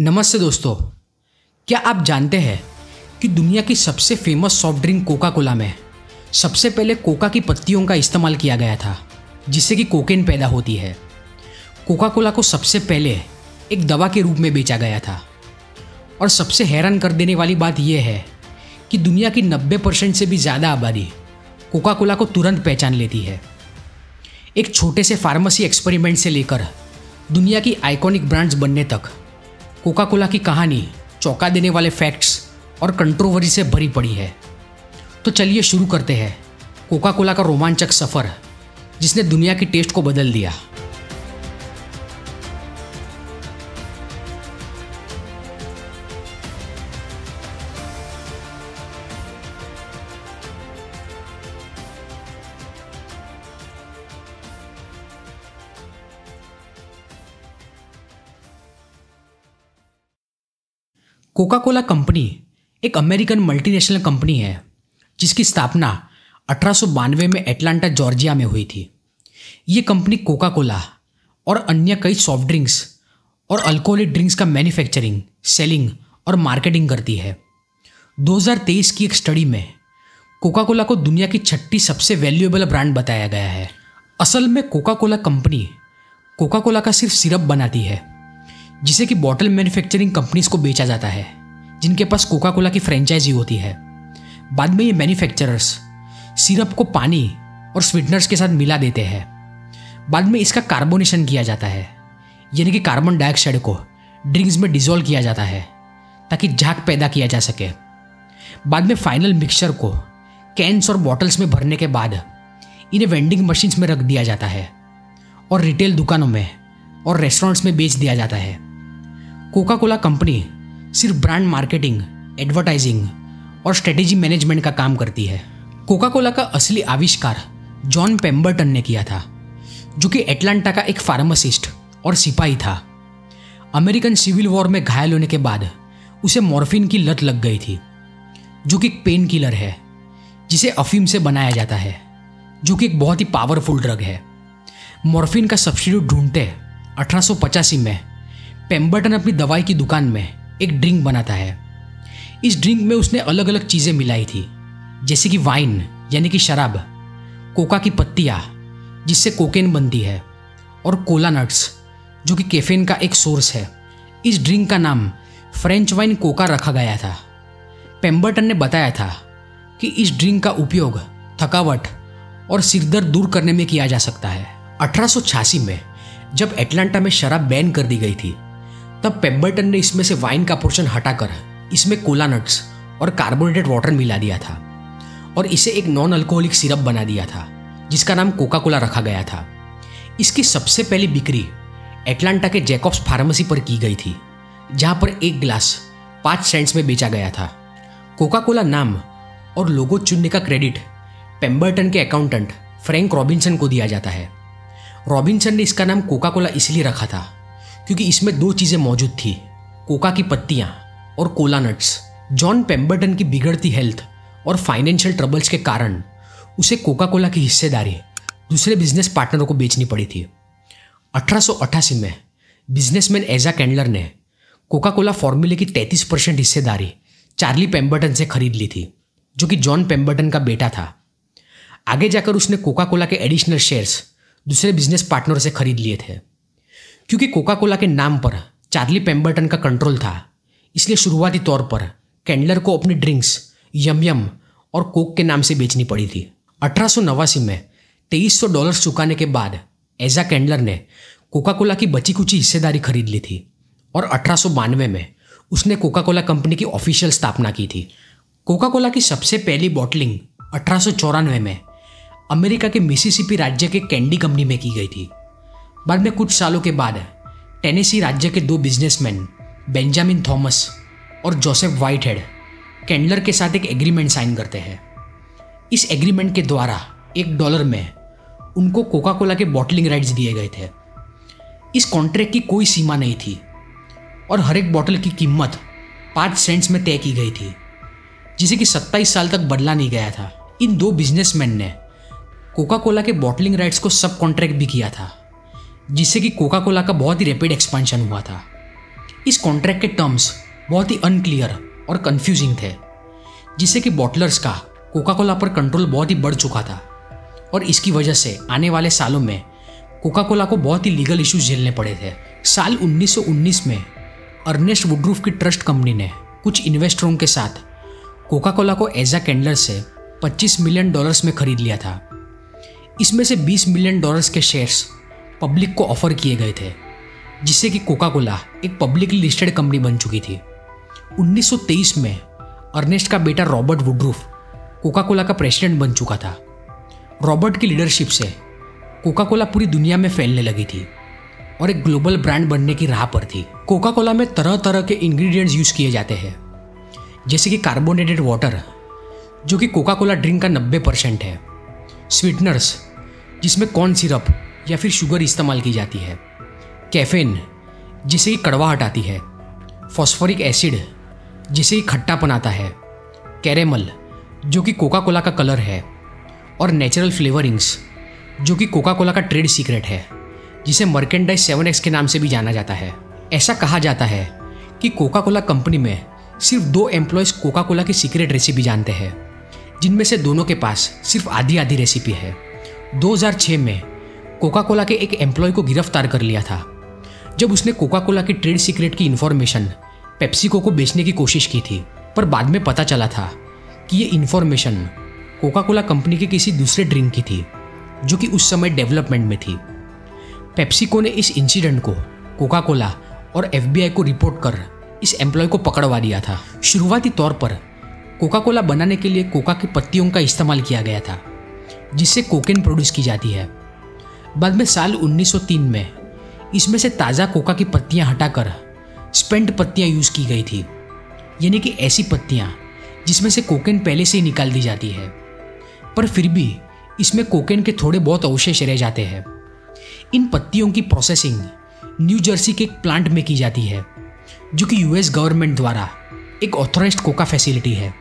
नमस्ते दोस्तों। क्या आप जानते हैं कि दुनिया की सबसे famous soft drink Coca Cola में सबसे पहले कोका की पत्तियों का इस्तेमाल किया गया था, जिससे कि कोकेन पैदा होती है। कोका कोला को सबसे पहले एक दवा के रूप में बेचा गया था। और सबसे हैरान कर देने वाली बात यह है कि दुनिया की 90% से भी ज़्यादा आबादी कोका कोला को तुरंत पहचान लेती है। एक छोटे से फार्मेसी एक्सपेरिमेंट से लेकर दुनिया की आइकॉनिक ब्रांड्स बनने तक कोका कोला की कहानी चौंका देने वाले फैक्ट्स और कंट्रोवर्सी से भरी पड़ी है। तो चलिए शुरू करते हैं कोका कोला का रोमांचक सफ़र, जिसने दुनिया की टेस्ट को बदल दिया। कोका कोला कंपनी एक अमेरिकन मल्टीनेशनल कंपनी है, जिसकी स्थापना 1892 में एटलांटा जॉर्जिया में हुई थी। ये कंपनी कोका कोला और अन्य कई सॉफ्ट ड्रिंक्स और अल्कोहलिक ड्रिंक्स का मैन्युफैक्चरिंग, सेलिंग और मार्केटिंग करती है। 2023 की एक स्टडी में कोका कोला को दुनिया की 6ठी सबसे वैल्यूएबल ब्रांड बताया गया है। असल में Coca Cola company Coca Cola का सिर्फ सिरप बनाती है, जिसे कि बॉटल मैन्युफैक्चरिंग कंपनीज को बेचा जाता है, जिनके पास कोका कोला की फ्रेंचाइजी होती है। बाद में ये मैन्युफैक्चरर्स सिरप को पानी और स्वीटनर्स के साथ मिला देते हैं। बाद में इसका कार्बोनेशन किया जाता है, यानी कि कार्बन डाइऑक्साइड को ड्रिंक्स में डिसॉल्व किया जाता है ताकि झाग पैदा किया जा सके। बाद में फाइनल मिक्सचर को कैन्स और बॉटल्स में भरने के बाद इन्हें वेंडिंग मशीन्स में रख दिया जाता है और रिटेल दुकानों में और रेस्टोरेंट्स में बेच दिया जाता है। कोका कोला कंपनी सिर्फ ब्रांड मार्केटिंग, एडवर्टाइजिंग और स्ट्रेटेजी मैनेजमेंट का काम करती है। कोका कोला का असली आविष्कार जॉन पेम्बरटन ने किया था, जो कि एटलांटा का एक फार्मासिस्ट और सिपाही था। अमेरिकन सिविल वॉर में घायल होने के बाद उसे मॉर्फिन की लत लग गई थी, जो कि एक पेन किलर है जिसे अफीम से बनाया जाता है, जो कि एक बहुत ही पावरफुल ड्रग है। मॉर्फिन का सब्स्टिट्यूट ढूंढते 1885 में पेम्बरटन अपनी दवाई की दुकान में एक ड्रिंक बनाता है। इस ड्रिंक में उसने अलग अलग चीज़ें मिलाई थी, जैसे कि वाइन यानी कि शराब, कोका की पत्तियाँ जिससे कोकेन बनती है, और कोला नट्स जो कि कैफीन का एक सोर्स है। इस ड्रिंक का नाम फ्रेंच वाइन कोका रखा गया था। पेम्बरटन ने बताया था कि इस ड्रिंक का उपयोग थकावट और सिरदर्द दूर करने में किया जा सकता है। 1886 में जब एटलांटा में शराब बैन कर दी गई थी, तब पेम्बरटन ने इसमें से वाइन का पोर्शन हटाकर इसमें कोला नट्स और कार्बोनेटेड वाटर मिला दिया था और इसे एक नॉन अल्कोहलिक सिरप बना दिया था, जिसका नाम कोका कोला रखा गया था। इसकी सबसे पहली बिक्री एटलांटा के जैकब्स फार्मेसी पर की गई थी, जहां पर एक गिलास 5 सेंट्स में बेचा गया था। कोका कोला नाम और लोगो चुनने का क्रेडिट पेम्बरटन के अकाउंटेंट फ्रैंक रॉबिन्सन को दिया जाता है। रॉबिन्सन ने इसका नाम कोका कोला इसलिए रखा था क्योंकि इसमें 2 चीज़ें मौजूद थी, कोका की पत्तियां और कोला नट्स। जॉन पेम्बरटन की बिगड़ती हेल्थ और फाइनेंशियल ट्रबल्स के कारण उसे कोका कोला की हिस्सेदारी दूसरे बिजनेस पार्टनरों को बेचनी पड़ी थी। 1888 में बिजनेसमैन एजा कैंडलर ने कोका कोला फॉर्मूले की 33% हिस्सेदारी चार्ली पेम्बरटन से खरीद ली थी, जो कि जॉन पेम्बरटन का बेटा था। आगे जाकर उसने कोका कोला के एडिशनल शेयर्स दूसरे बिजनेस पार्टनर से खरीद लिए थे। क्योंकि कोका कोला के नाम पर चार्ली पेम्बरटन का कंट्रोल था, इसलिए शुरुआती तौर पर कैंडलर को अपनी ड्रिंक्स यम यम और कोक के नाम से बेचनी पड़ी थी। 1889 में $2300 चुकाने के बाद एजा कैंडलर ने कोका कोला की बची कुची हिस्सेदारी खरीद ली थी और 1892 में उसने कोका कोला कंपनी की ऑफिशियल स्थापना की थी। कोका कोला की सबसे पहली बॉटलिंग 1894 में अमेरिका के मिसिसिपी राज्य के कैंडी कंपनी में की गई थी। बाद में कुछ सालों के बाद टेनेसी राज्य के 2 बिजनेसमैन बेंजामिन थॉमस और जोसेफ व्हाइटहेड कैंडलर के साथ एक एग्रीमेंट साइन करते हैं। इस एग्रीमेंट के द्वारा $1 में उनको कोका कोला के बॉटलिंग राइट्स दिए गए थे। इस कॉन्ट्रैक्ट की कोई सीमा नहीं थी और हर एक बॉटल की कीमत 5 सेंट्स में तय की गई थी, जिसे कि 27 साल तक बदला नहीं गया था। इन 2 बिजनेसमैन ने कोका कोला के बॉटलिंग राइट्स को सब कॉन्ट्रैक्ट भी किया था, जिससे कि कोका कोला का बहुत ही रैपिड एक्सपेंशन हुआ था। इस कॉन्ट्रैक्ट के टर्म्स बहुत ही अनक्लियर और कंफ्यूजिंग थे, जिससे कि बॉटलर्स का कोका कोला पर कंट्रोल बहुत ही बढ़ चुका था और इसकी वजह से आने वाले सालों में कोका कोला को बहुत ही लीगल इश्यूज झेलने पड़े थे। साल 1919 में अर्नेस्ट वुडरूफ की ट्रस्ट कंपनी ने कुछ इन्वेस्टरों के साथ कोका कोला को एजा कैंडलर से $25 मिलियन में खरीद लिया था। इसमें से $20 मिलियन के शेयर्स पब्लिक को ऑफर किए गए थे, जिससे कि कोका कोला एक पब्लिकली लिस्टेड कंपनी बन चुकी थी। 1923 में अर्नेस्ट का बेटा रॉबर्ट वुडरूफ कोका कोला का प्रेसिडेंट बन चुका था। रॉबर्ट की लीडरशिप से कोका कोला पूरी दुनिया में फैलने लगी थी और एक ग्लोबल ब्रांड बनने की राह पर थी। कोका कोला में तरह तरह के इंग्रेडिएंट्स यूज़ किए जाते हैं, जैसे कि कार्बोनेटेड वाटर जो कि कोका कोला ड्रिंक का 90% है, स्वीटनर्स जिसमें कॉर्न सिरप या फिर शुगर इस्तेमाल की जाती है, कैफीन जिसे कि कड़वा हटाती है, फॉस्फोरिक एसिड जिसे कि खट्टापन आता है, कैरेमल जो कि कोका कोला का कलर है, और नेचुरल फ्लेवरिंग्स जो कि कोका कोला का ट्रेड सीक्रेट है, जिसे मर्केंडाइज 7X के नाम से भी जाना जाता है। ऐसा कहा जाता है कि कोका कोला कंपनी में सिर्फ 2 एम्प्लॉयज़ कोका कोला की सीक्रेट रेसिपी जानते हैं, जिनमें से दोनों के पास सिर्फ आधी आधी रेसिपी है। 2006 में कोका कोला के एक एम्प्लॉय को गिरफ्तार कर लिया था जब उसने कोका कोला की ट्रेड सीक्रेट की इन्फॉर्मेशन पेप्सिको को बेचने की कोशिश की थी, पर बाद में पता चला था कि ये इन्फॉर्मेशन कोका कोला कंपनी के किसी दूसरे ड्रिंक की थी जो कि उस समय डेवलपमेंट में थी। पेप्सिको ने इस इंसिडेंट को कोका कोला और FBI को रिपोर्ट कर इस एम्प्लॉय को पकड़वा दिया था। शुरुआती तौर पर कोका कोला बनाने के लिए कोका की पत्तियों का इस्तेमाल किया गया था, जिससे कोकेन प्रोड्यूस की जाती है। बाद में साल 1903 में इसमें से ताज़ा कोका की पत्तियां हटाकर स्पेंट पत्तियां यूज़ की गई थी, यानी कि ऐसी पत्तियां जिसमें से कोकेन पहले से ही निकाल दी जाती है, पर फिर भी इसमें कोकेन के थोड़े बहुत अवशेष रह जाते हैं। इन पत्तियों की प्रोसेसिंग न्यू जर्सी के एक प्लांट में की जाती है, जो कि US गवर्नमेंट द्वारा एक ऑथराइज्ड कोका फैसिलिटी है।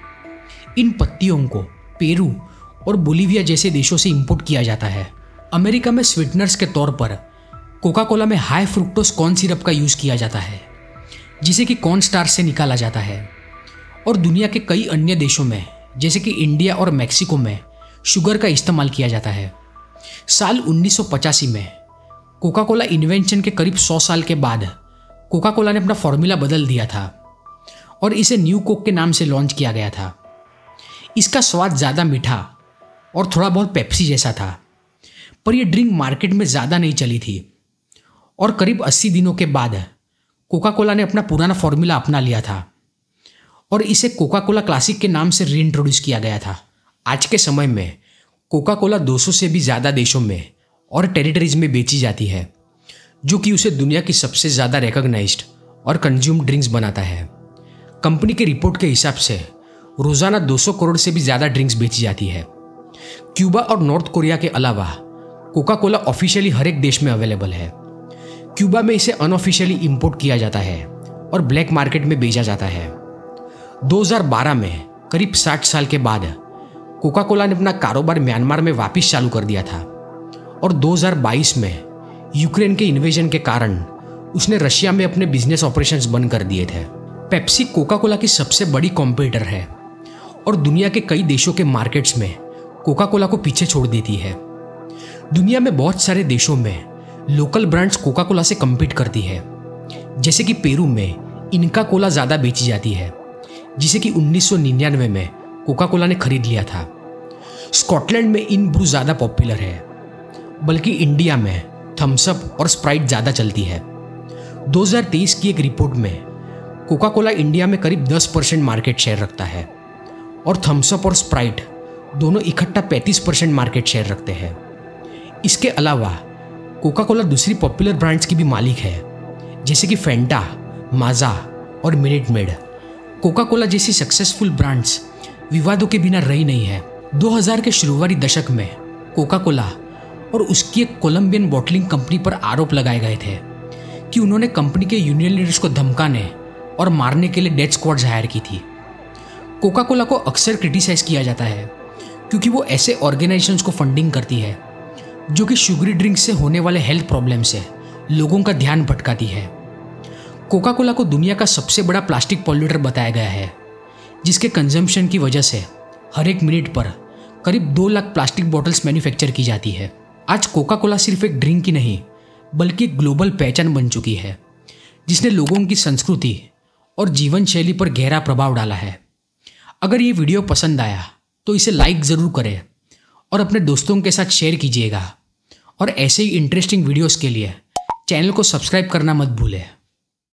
इन पत्तियों को पेरू और बोलीविया जैसे देशों से इंपोर्ट किया जाता है। अमेरिका में स्वीटनर्स के तौर पर कोका कोला में हाई फ्रुक्टोज कॉर्न सिरप का यूज़ किया जाता है, जिसे कि कॉर्न स्टार्च से निकाला जाता है, और दुनिया के कई अन्य देशों में जैसे कि इंडिया और मैक्सिको में शुगर का इस्तेमाल किया जाता है। साल 1985 में कोका कोला इन्वेंशन के करीब 100 साल के बाद कोका कोला ने अपना फॉर्मूला बदल दिया था और इसे न्यू कोक के नाम से लॉन्च किया गया था। इसका स्वाद ज़्यादा मीठा और थोड़ा बहुत पेप्सी जैसा था, पर यह ड्रिंक मार्केट में ज़्यादा नहीं चली थी और करीब 80 दिनों के बाद कोका कोला ने अपना पुराना फॉर्मूला अपना लिया था और इसे कोका कोला क्लासिक के नाम से रीइंट्रोड्यूस किया गया था। आज के समय में कोका कोला 200 से भी ज़्यादा देशों में और टेरिटरीज में बेची जाती है, जो कि उसे दुनिया की सबसे ज़्यादा रिकॉग्नाइज्ड और कंज्यूम्ड ड्रिंक्स बनाता है। कंपनी के रिपोर्ट के हिसाब से रोज़ाना 200 करोड़ से भी ज़्यादा ड्रिंक्स बेची जाती है। क्यूबा और नॉर्थ कोरिया के अलावा कोका कोला ऑफिशियली हर एक देश में अवेलेबल है। क्यूबा में इसे अनऑफिशियली इंपोर्ट किया जाता है और ब्लैक मार्केट में बेचा जाता है। 2012 में करीब 60 साल के बाद कोका कोला ने अपना कारोबार म्यांमार में वापस चालू कर दिया था और 2022 में यूक्रेन के इन्वेजन के कारण उसने रशिया में अपने बिजनेस ऑपरेशंस बंद कर दिए थे। पेप्सी कोका कोला की सबसे बड़ी कॉम्पिटिटर है और दुनिया के कई देशों के मार्केट्स में कोका कोला को पीछे छोड़ देती है। दुनिया में बहुत सारे देशों में लोकल ब्रांड्स कोका कोला से कम्पीट करती है, जैसे कि पेरू में इनका कोला ज़्यादा बेची जाती है, जिसे कि 1999 में कोका कोला ने खरीद लिया था। स्कॉटलैंड में इन ब्रू ज़्यादा पॉपुलर है, बल्कि इंडिया में थम्स अप और स्प्राइट ज़्यादा चलती है। 2023 की एक रिपोर्ट में कोका कोला इंडिया में करीब 10% मार्केट शेयर रखता है और थम्स अप और स्प्राइट दोनों इकट्ठा 35% मार्केट शेयर रखते हैं। इसके अलावा कोका कोला दूसरी पॉपुलर ब्रांड्स की भी मालिक है, जैसे कि फेंटा, माजा और मिनट मेड। कोका कोला जैसी सक्सेसफुल ब्रांड्स विवादों के बिना रही नहीं है। 2000 के शुरुआती दशक में कोका कोला और उसकी एक कोलंबियन बॉटलिंग कंपनी पर आरोप लगाए गए थे कि उन्होंने कंपनी के यूनियन लीडर्स को धमकाने और मारने के लिए डेथ स्क्वाड्स हायर की थी। कोका कोला को अक्सर क्रिटिसाइज किया जाता है क्योंकि वो ऐसे ऑर्गेनाइजेशंस को फंडिंग करती है जो कि शुगरी ड्रिंक से होने वाले हेल्थ प्रॉब्लम से लोगों का ध्यान भटकाती है। कोका कोला को दुनिया का सबसे बड़ा प्लास्टिक पॉल्यूटर बताया गया है, जिसके कंजम्पशन की वजह से हर एक मिनट पर करीब 2 लाख प्लास्टिक बॉटल्स मैन्युफैक्चर की जाती है। आज कोका कोला सिर्फ एक ड्रिंक ही नहीं बल्कि एक ग्लोबल पहचान बन चुकी है, जिसने लोगों की संस्कृति और जीवन शैली पर गहरा प्रभाव डाला है। अगर ये वीडियो पसंद आया तो इसे लाइक ज़रूर करें और अपने दोस्तों के साथ शेयर कीजिएगा। और ऐसे ही इंटरेस्टिंग वीडियोस के लिए चैनल को सब्सक्राइब करना मत भूलें।